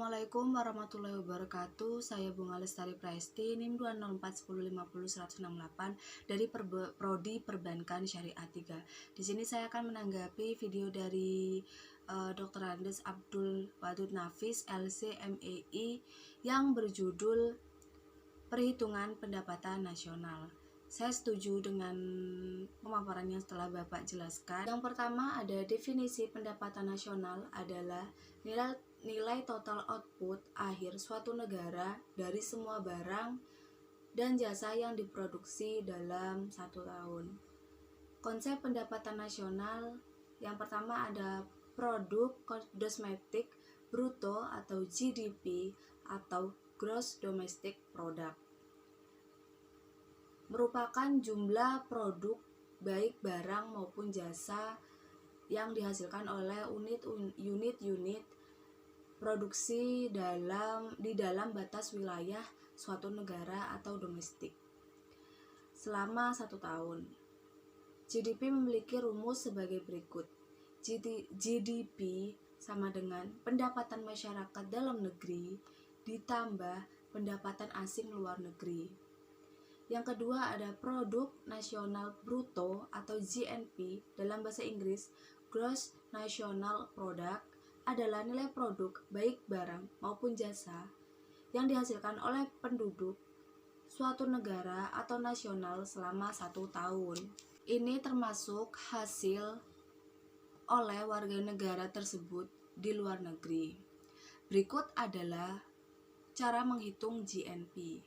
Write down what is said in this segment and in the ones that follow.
Assalamualaikum warahmatullahi wabarakatuh. Saya Bunga Lestari Praesti, NIM 20410501068 dari Prodi Perbankan Syariah 3. Di sini saya akan menanggapi video dari Dr. Andes Abdul Wadud Nafis, LC/MEI yang berjudul Perhitungan Pendapatan Nasional. Saya setuju dengan pemaparan yang setelah Bapak jelaskan. Yang pertama ada definisi pendapatan nasional adalah nilai total output akhir suatu negara dari semua barang dan jasa yang diproduksi dalam satu tahun. Konsep pendapatan nasional yang pertama ada produk domestik bruto atau GDP atau Gross Domestic Product, merupakan jumlah produk baik barang maupun jasa yang dihasilkan oleh unit-unit produksi di dalam batas wilayah suatu negara atau domestik selama 1 tahun. GDP memiliki rumus sebagai berikut. GDP sama dengan pendapatan masyarakat dalam negeri ditambah pendapatan asing luar negeri. Yang kedua ada produk nasional bruto atau GNP, dalam bahasa Inggris Gross National Product, adalah nilai produk baik barang maupun jasa yang dihasilkan oleh penduduk suatu negara atau nasional selama 1 tahun. Ini termasuk hasil oleh warga negara tersebut di luar negeri. Berikut adalah cara menghitung GNP.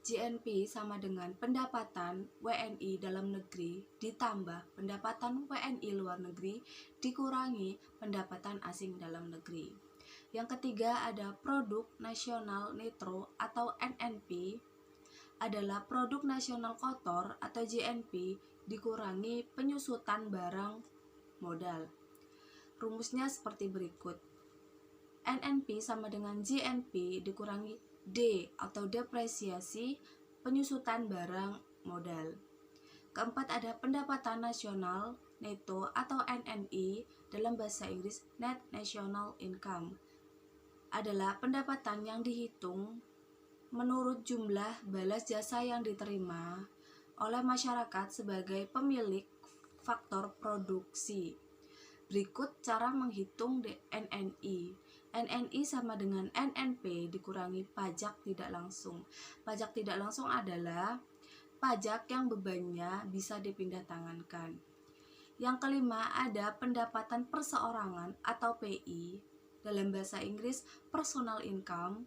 GNP sama dengan pendapatan WNI dalam negeri ditambah pendapatan WNI luar negeri dikurangi pendapatan asing dalam negeri. Yang ketiga ada produk nasional netro atau NNP, adalah produk nasional kotor atau GNP dikurangi penyusutan barang modal. Rumusnya seperti berikut. NNP sama dengan GNP dikurangi D atau depresiasi penyusutan barang modal. Keempat ada pendapatan nasional neto atau NNI, dalam bahasa Inggris Net National Income, adalah pendapatan yang dihitung menurut jumlah balas jasa yang diterima oleh masyarakat sebagai pemilik faktor produksi. Berikut cara menghitung NNI. NNI sama dengan NNP dikurangi pajak tidak langsung. Pajak tidak langsung adalah pajak yang bebannya bisa dipindah tangankan. Yang kelima ada pendapatan perseorangan atau PI, dalam bahasa Inggris Personal Income,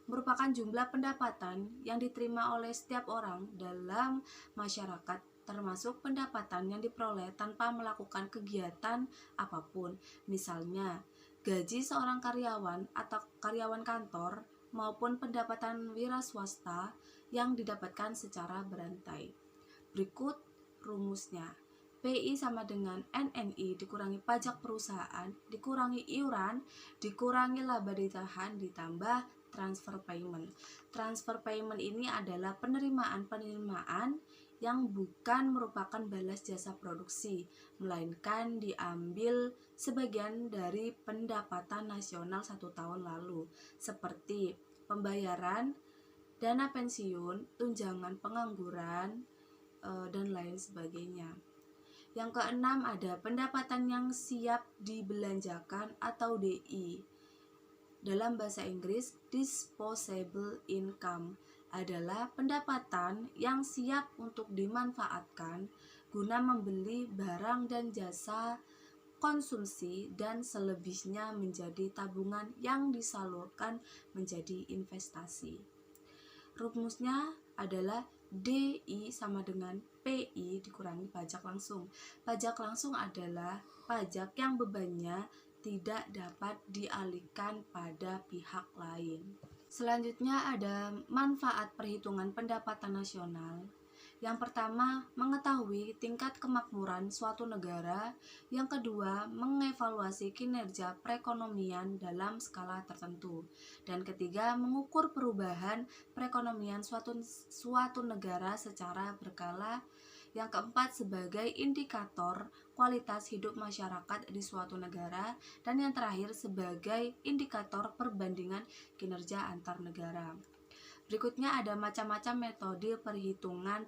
merupakan jumlah pendapatan yang diterima oleh setiap orang dalam masyarakat, termasuk pendapatan yang diperoleh tanpa melakukan kegiatan apapun, misalnya gaji seorang karyawan atau karyawan kantor maupun pendapatan wira swasta yang didapatkan secara berantai. Berikut rumusnya. PI sama dengan NNI dikurangi pajak perusahaan, dikurangi iuran, dikurangi laba ditahan, ditambah transfer payment. Transfer payment ini adalah penerimaan yang bukan merupakan balas jasa produksi, melainkan diambil sebagian dari pendapatan nasional 1 tahun lalu, seperti pembayaran dana pensiun, tunjangan pengangguran, dan lain sebagainya. Yang keenam ada pendapatan yang siap dibelanjakan atau DI. Dalam bahasa Inggris, disposable income adalah pendapatan yang siap untuk dimanfaatkan guna membeli barang dan jasa konsumsi dan selebihnya menjadi tabungan yang disalurkan menjadi investasi. Rumusnya adalah DI sama dengan PI dikurangi pajak langsung. Pajak langsung adalah pajak yang bebannya tidak dapat dialihkan pada pihak lain. Selanjutnya ada manfaat perhitungan pendapatan nasional. Yang pertama, mengetahui tingkat kemakmuran suatu negara. Yang kedua, mengevaluasi kinerja perekonomian dalam skala tertentu. Dan ketiga, mengukur perubahan perekonomian suatu negara secara berkala. Yang keempat, sebagai indikator kualitas hidup masyarakat di suatu negara. Dan yang terakhir, sebagai indikator perbandingan kinerja antar negara. Berikutnya ada macam-macam metode perhitungan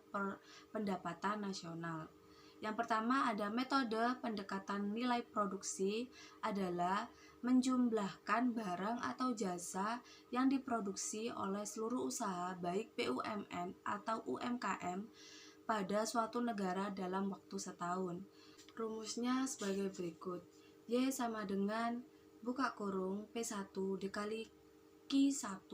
pendapatan nasional. Yang pertama ada metode pendekatan nilai produksi, adalah menjumlahkan barang atau jasa yang diproduksi oleh seluruh usaha baik BUMN atau UMKM pada suatu negara dalam waktu setahun. Rumusnya sebagai berikut. Y sama dengan buka kurung P1 dikali Q1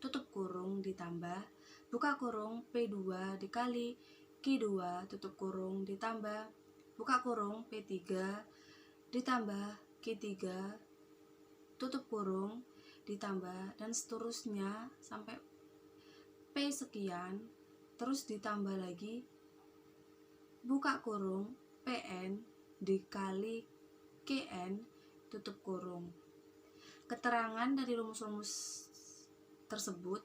tutup kurung ditambah buka kurung P2 dikali Q2 tutup kurung ditambah buka kurung P3 ditambah Q3 tutup kurung ditambah dan seterusnya sampai P sekian, terus ditambah lagi buka kurung PN dikali KN tutup kurung. Keterangan dari rumus-rumus tersebut,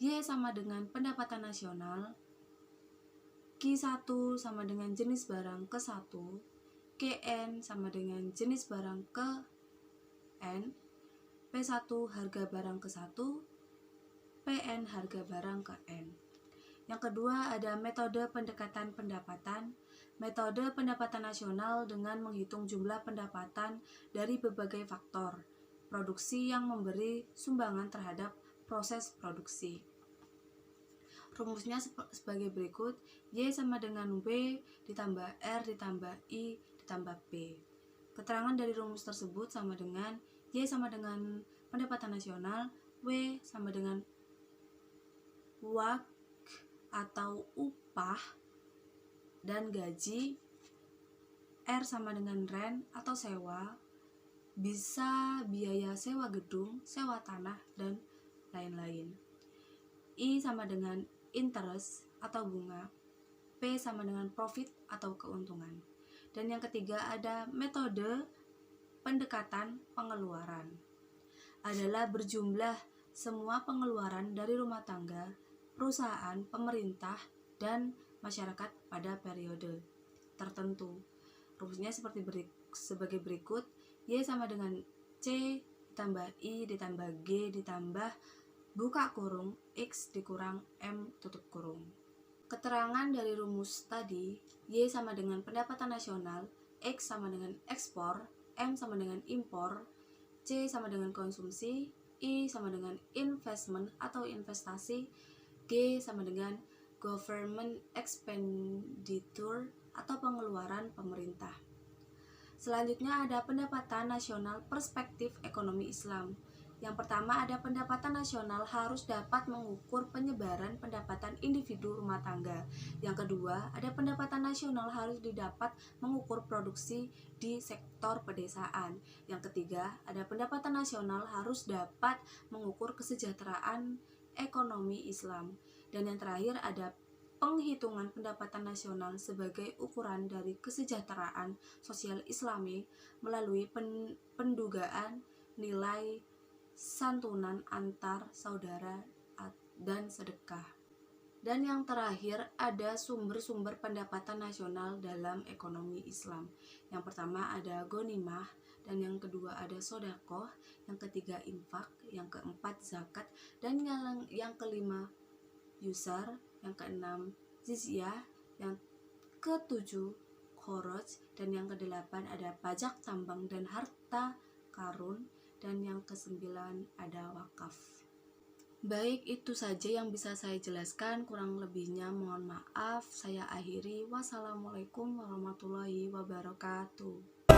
Y sama dengan pendapatan nasional, Q1 sama dengan jenis barang ke-1, KN sama dengan jenis barang ke-N, P1 harga barang ke-1, PN harga barang ke-N. Yang kedua ada metode pendekatan pendapatan. Metode pendapatan nasional dengan menghitung jumlah pendapatan dari berbagai faktor produksi yang memberi sumbangan terhadap proses produksi. Rumusnya sebagai berikut. Y sama dengan W ditambah R ditambah I ditambah P. Keterangan dari rumus tersebut sama dengan Y sama dengan pendapatan nasional, W sama dengan WAK atau upah dan gaji, R sama dengan rent atau sewa, bisa biaya sewa gedung, sewa tanah, dan lain-lain. I sama dengan interest atau bunga, P sama dengan profit atau keuntungan. Dan yang ketiga ada metode pendekatan pengeluaran, adalah berjumlah semua pengeluaran dari rumah tangga, perusahaan, pemerintah, dan masyarakat pada periode tertentu. Rumusnya sebagai berikut. Y sama dengan C ditambah I ditambah G ditambah buka kurung X dikurang M tutup kurung. Keterangan dari rumus tadi, Y sama dengan pendapatan nasional, X sama dengan ekspor, M sama dengan impor, C sama dengan konsumsi, I sama dengan investment atau investasi, G sama dengan government expenditure atau pengeluaran pemerintah. Selanjutnya ada pendapatan nasional perspektif ekonomi Islam. Yang pertama ada pendapatan nasional harus dapat mengukur penyebaran pendapatan individu rumah tangga. Yang kedua ada pendapatan nasional harus didapat mengukur produksi di sektor pedesaan. Yang ketiga ada pendapatan nasional harus dapat mengukur kesejahteraan ekonomi Islam. Dan yang terakhir ada penghitungan pendapatan nasional sebagai ukuran dari kesejahteraan sosial Islami melalui pendugaan nilai santunan antar saudara dan sedekah. Dan yang terakhir ada sumber-sumber pendapatan nasional dalam ekonomi Islam. Yang pertama ada ghanimah, dan yang kedua ada sodakoh, yang ketiga infak, yang keempat zakat, dan yang kelima yusar, yang keenam jizyah, yang ketujuh kharaj, dan yang kedelapan ada pajak tambang dan harta karun, dan yang kesembilan ada wakaf. Baik, itu saja yang bisa saya jelaskan, kurang lebihnya mohon maaf. Saya akhiri. Wassalamualaikum warahmatullahi wabarakatuh.